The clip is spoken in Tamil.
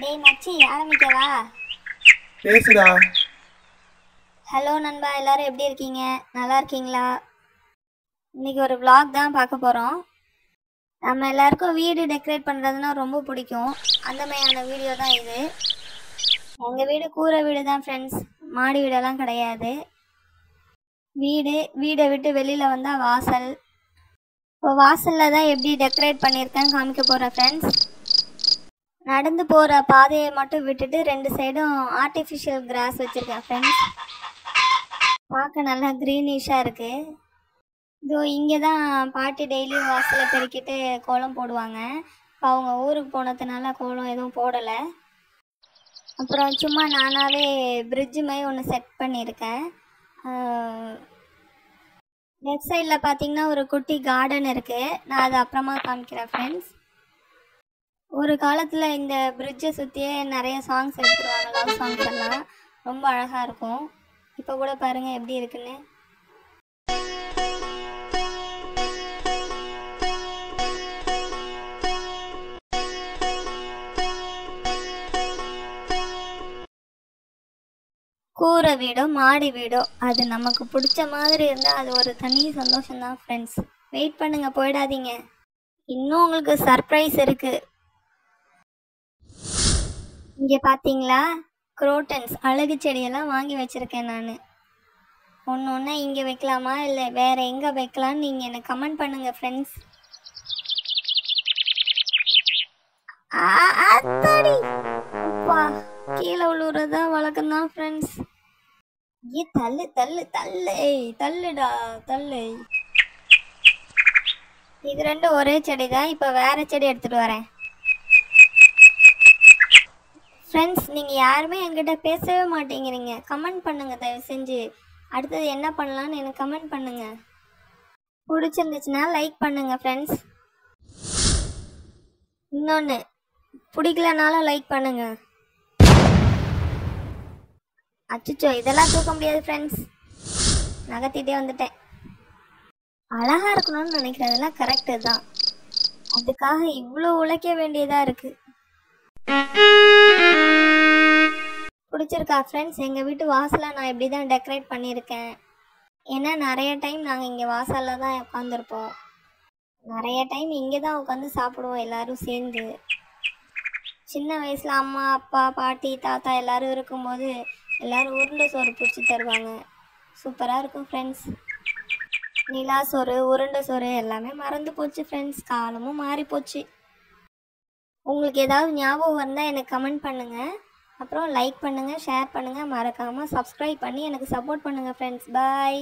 டேய் மச்சி ஆரம்பிக்கவா? பேசுடா. ஹலோ நண்பா, எல்லாரும் எப்படி இருக்கீங்க? நல்லா இருக்கீங்களா? இன்னைக்கு ஒரு vlog தான் பார்க்க போகிறோம். நம்ம எல்லாருக்கும் வீடு டெக்கரேட் பண்ணுறதுனா ரொம்ப பிடிக்கும். அந்த மாதிரியான வீடியோ தான் இது. எங்கள் வீடு கூரை வீடு தான் ஃப்ரெண்ட்ஸ், மாடி வீடெல்லாம் கிடையாது. வீடை விட்டு வெளியில் வந்தால் வாசல். இப்போ வாசலில் தான் எப்படி டெக்கரேட் பண்ணியிருக்கேன்னு காமிக்க போகிறேன் ஃப்ரெண்ட்ஸ். நடந்து போகிற பாதையை மட்டும் விட்டுட்டு 2 சைடும் ஆர்டிஃபிஷியல் கிராஸ் வச்சுருக்கேன் ஃப்ரெண்ட்ஸ். பார்க்க நல்லா க்ரீனிஷாக இருக்குது. இதோ இங்கே தான் பாட்டி டெய்லி வாசலை பெருக்கிட்டு கோலம் போடுவாங்க. இப்போ அவங்க ஊருக்கு போனதுனால கோலம் எதுவும் போடலை. அப்புறம் சும்மா நானாகவே பிரிட்ஜு மாதிரி ஒன்று செட் பண்ணியிருக்கேன். லெஃப்ட் சைடில் பார்த்தீங்கன்னா ஒரு குட்டி கார்டன் இருக்குது. நான் அதை அப்புறமா காமிக்கிறேன் ஃப்ரெண்ட்ஸ். ஒரு காலத்தில் இந்த பிரிட்ஜை சுற்றியே நிறைய சாங்ஸ் எடுத்துருவாங்க, லவ் சாங்ஸ் எல்லாம் ரொம்ப அழகாக இருக்கும். இப்போ கூட பாருங்கள் எப்படி இருக்குன்னு. கூரை வீடோ மாடி வீடோ அது நமக்கு பிடிச்ச மாதிரி இருந்தால் அது ஒரு தனி சந்தோஷம்தான் ஃப்ரெண்ட்ஸ். வெயிட் பண்ணுங்கள், போயிடாதீங்க. இன்னும் உங்களுக்கு சர்ப்ரைஸ் இருக்குது. இங்கே பார்த்தீங்களா, குரோட்டன்ஸ் அழகு செடியெல்லாம் வாங்கி வச்சுருக்கேன் நான். ஒன்று ஒன்றா இங்கே வைக்கலாமா இல்லை வேறு எங்கே வைக்கலான்னு நீங்கள் எனக்கு கமெண்ட் பண்ணுங்கள் ஃப்ரெண்ட்ஸ். அப்பா கீழே விழுறதா வழக்கம் தான் ஃப்ரெண்ட்ஸ். தள்ளு தள்ளு தள்ளு தள்ளுடா தள்ளு. இது ரெண்டும் ஒரே செடி தான். இப்போ வேறு செடி எடுத்துகிட்டு வரேன் ஃப்ரெண்ட்ஸ். நீங்கள் யாருமே என்கிட்ட பேசவே மாட்டேங்கிறீங்க. கமெண்ட் பண்ணுங்கள் தயவு செஞ்சு. அடுத்தது என்ன பண்ணலான்னு எனக்கு கமெண்ட் பண்ணுங்கள். பிடிச்சிருந்துச்சுன்னா லைக் பண்ணுங்கள் ஃப்ரெண்ட்ஸ். இன்னொன்று, பிடிக்கலனாலும் லைக் பண்ணுங்கள். அச்சோ, இதெல்லாம் தூக்க முடியாது ஃப்ரெண்ட்ஸ். நகர்த்திட்டே வந்துட்டேன். அழகாக இருக்கணும்னு நினைக்கிறதெல்லாம் கரெக்டு தான். அதுக்காக இவ்வளோ உழைக்க வேண்டியதாக இருக்குது. பிடிச்சிருக்கா ஃப்ரெண்ட்ஸ்? எங்கள் வீட்டு வாசலை நான் இப்படி தான் டெக்கரேட் பண்ணியிருக்கேன். ஏன்னா நிறைய டைம் நாங்கள் இங்கே வாசலில் தான் உட்காந்துருப்போம். நிறைய டைம் இங்கே தான் உட்காந்து சாப்பிடுவோம் எல்லோரும் சேர்ந்து. சின்ன வயசில் அம்மா அப்பா பாட்டி தாத்தா எல்லோரும் இருக்கும்போது எல்லோரும் உருண்டை சோறு பிடிச்சி தருவாங்க. சூப்பராக இருக்கும் ஃப்ரெண்ட்ஸ். நிலா சோறு, உருண்டை சோறு எல்லாமே மறந்து போச்சு ஃப்ரெண்ட்ஸ். காலமும் மாறி போச்சு. உங்களுக்கு ஏதாவது ஞாபகம் வந்தால் எனக்கு கமெண்ட் பண்ணுங்கள். அப்புறம் லைக் பண்ணுங்கள், ஷேர் பண்ணுங்கள், மறக்காமல் சப்ஸ்கிரைப் பண்ணி எனக்கு சப்போர்ட் பண்ணுங்கள் ஃப்ரெண்ட்ஸ். பாய்.